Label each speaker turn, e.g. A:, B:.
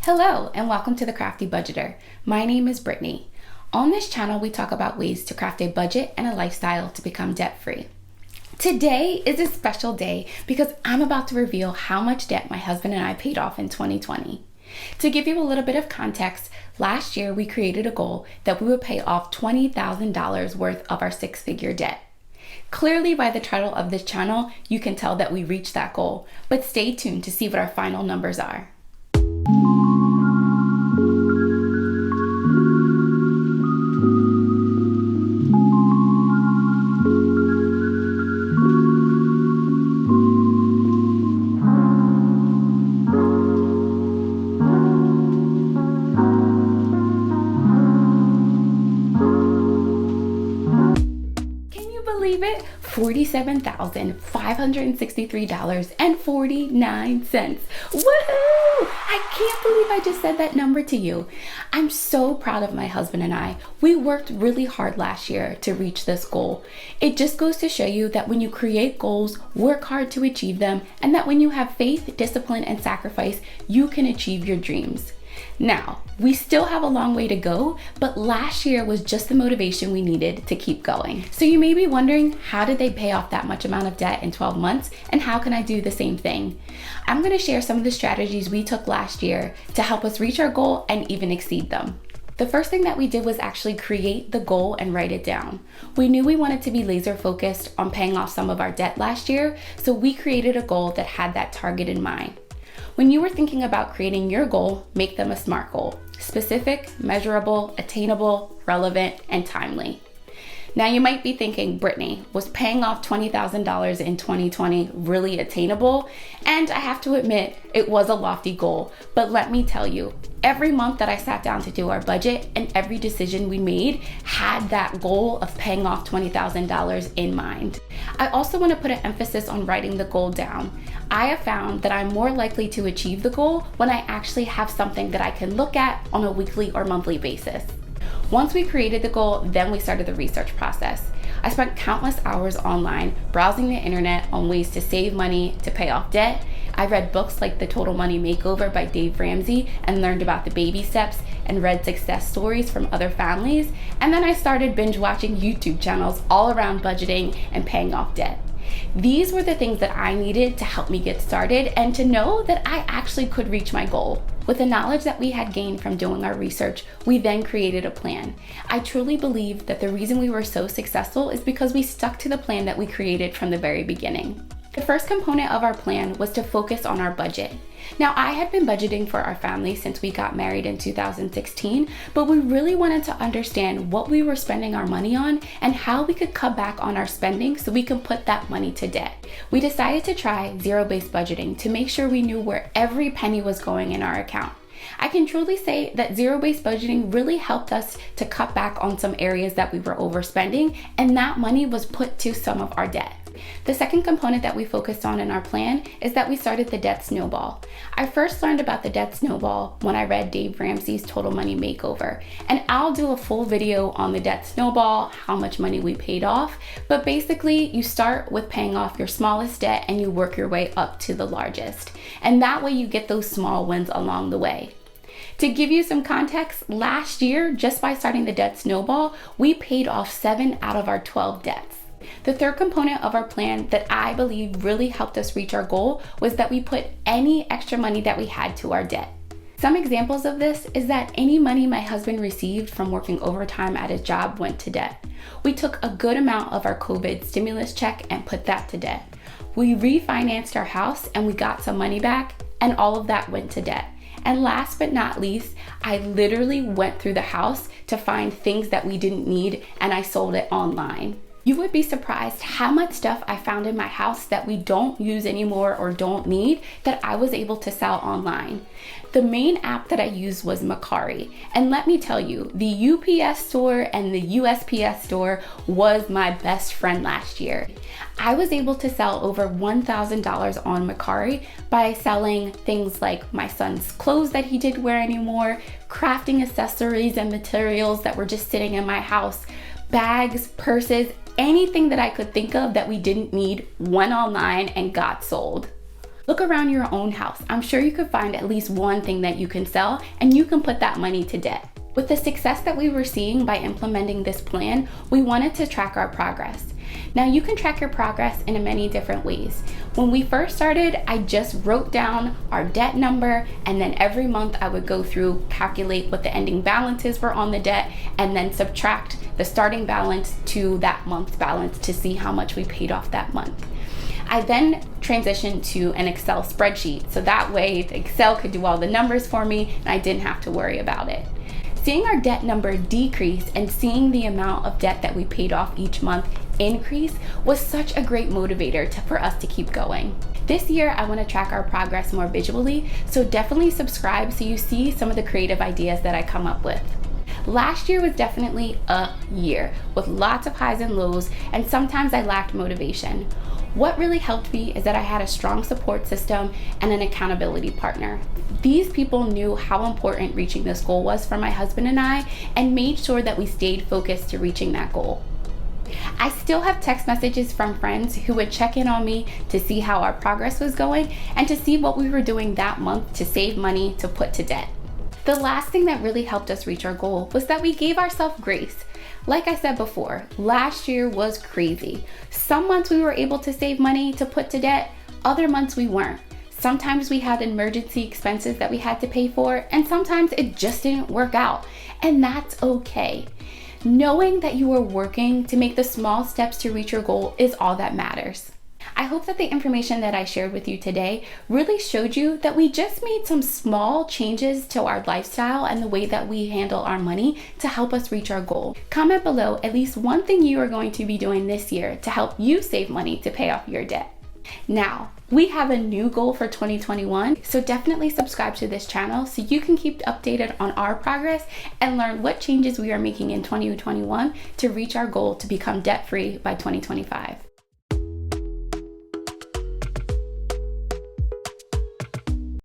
A: Hello and welcome to The Crafty Budgeter. My name is Brittany. On this channel, we talk about ways to craft a budget and a lifestyle to become debt-free. Today is a special day because I'm about to reveal how much debt my husband and I paid off in 2020. To give you a little bit of context, last year we created a goal that we would pay off $20,000 worth of our six-figure debt. Clearly by the title of this channel, you can tell that we reached that goal, but stay tuned to see what our final numbers are. Believe it? $47,563.49. Woohoo! I can't believe I just said that number to you. I'm so proud of my husband and I. We worked really hard last year to reach this goal. It just goes to show you that when you create goals, work hard to achieve them, and that when you have faith, discipline, and sacrifice, you can achieve your dreams. Now, we still have a long way to go, but last year was just the motivation we needed to keep going. So you may be wondering, how did they pay off that much amount of debt in 12 months? And how can I do the same thing? I'm going to share some of the strategies we took last year to help us reach our goal and even exceed them. The first thing that we did was actually create the goal and write it down. We knew we wanted to be laser focused on paying off some of our debt last year, so we created a goal that had that target in mind. When you were thinking about creating your goal, make them a SMART goal: specific, measurable, attainable, relevant, and timely. Now you might be thinking, Brittany, was paying off $20,000 in 2020 really attainable? And I have to admit, it was a lofty goal, but let me tell you, every month that I sat down to do our budget and every decision we made had that goal of paying off $20,000 in mind. I also want to put an emphasis on writing the goal down. I have found that I'm more likely to achieve the goal when I actually have something that I can look at on a weekly or monthly basis. Once we created the goal, then we started the research process. I spent countless hours online browsing the internet on ways to save money to pay off debt. I read books like The Total Money Makeover by Dave Ramsey and learned about the baby steps and read success stories from other families. And then I started binge watching YouTube channels all around budgeting and paying off debt. These were the things that I needed to help me get started and to know that I actually could reach my goal. With the knowledge that we had gained from doing our research, we then created a plan. I truly believe that the reason we were so successful is because we stuck to the plan that we created from the very beginning. The first component of our plan was to focus on our budget. Now, I had been budgeting for our family since we got married in 2016, but we really wanted to understand what we were spending our money on and how we could cut back on our spending so we could put that money to debt. We decided to try zero-based budgeting to make sure we knew where every penny was going in our account. I can truly say that zero-based budgeting really helped us to cut back on some areas that we were overspending, and that money was put to some of our debt. The second component that we focused on in our plan is that we started the debt snowball. I first learned about the debt snowball when I read Dave Ramsey's Total Money Makeover, and I'll do a full video on the debt snowball, how much money we paid off, but basically you start with paying off your smallest debt and you work your way up to the largest, and that way you get those small wins along the way. To give you some context, last year, just by starting the debt snowball, we paid off 7 out of our 12 debts. The third component of our plan that I believe really helped us reach our goal was that we put any extra money that we had to our debt. Some examples of this is that any money my husband received from working overtime at his job went to debt. We took a good amount of our COVID stimulus check and put that to debt. We refinanced our house and we got some money back, and all of that went to debt. And last but not least, I literally went through the house to find things that we didn't need and I sold it online. You would be surprised how much stuff I found in my house that we don't use anymore or don't need that I was able to sell online. The main app that I used was Mercari, and let me tell you, the UPS store and the USPS store was my best friend last year. I was able to sell over $1,000 on Mercari by selling things like my son's clothes that he didn't wear anymore, crafting accessories and materials that were just sitting in my house, bags, purses, anything that I could think of that we didn't need went online and got sold. Look around your own house. I'm sure you could find at least one thing that you can sell and you can put that money to debt. With the success that we were seeing by implementing this plan, we wanted to track our progress. Now you can track your progress in many different ways. When we first started, I just wrote down our debt number, and then every month I would go through, calculate what the ending balances were on the debt, and then subtract the starting balance to that month's balance to see how much we paid off that month. I then transitioned to an Excel spreadsheet, so that way the Excel could do all the numbers for me and I didn't have to worry about it. Seeing our debt number decrease and seeing the amount of debt that we paid off each month increase was such a great motivator for us to keep going. This year, I want to track our progress more visually, so definitely subscribe so you see some of the creative ideas that I come up with. Last year was definitely a year with lots of highs and lows, and sometimes I lacked motivation. What really helped me is that I had a strong support system and an accountability partner. These people knew how important reaching this goal was for my husband and I, and made sure that we stayed focused to reaching that goal. I still have text messages from friends who would check in on me to see how our progress was going and to see what we were doing that month to save money to put to debt. The last thing that really helped us reach our goal was that we gave ourselves grace. Like I said before, last year was crazy. Some months we were able to save money to put to debt, other months we weren't. Sometimes we had emergency expenses that we had to pay for, and sometimes it just didn't work out, and that's okay. Knowing that you are working to make the small steps to reach your goal is all that matters. I hope that the information that I shared with you today really showed you that we just made some small changes to our lifestyle and the way that we handle our money to help us reach our goal. Comment below at least one thing you are going to be doing this year to help you save money to pay off your debt. Now, we have a new goal for 2021, so definitely subscribe to this channel so you can keep updated on our progress and learn what changes we are making in 2021 to reach our goal to become debt-free by 2025.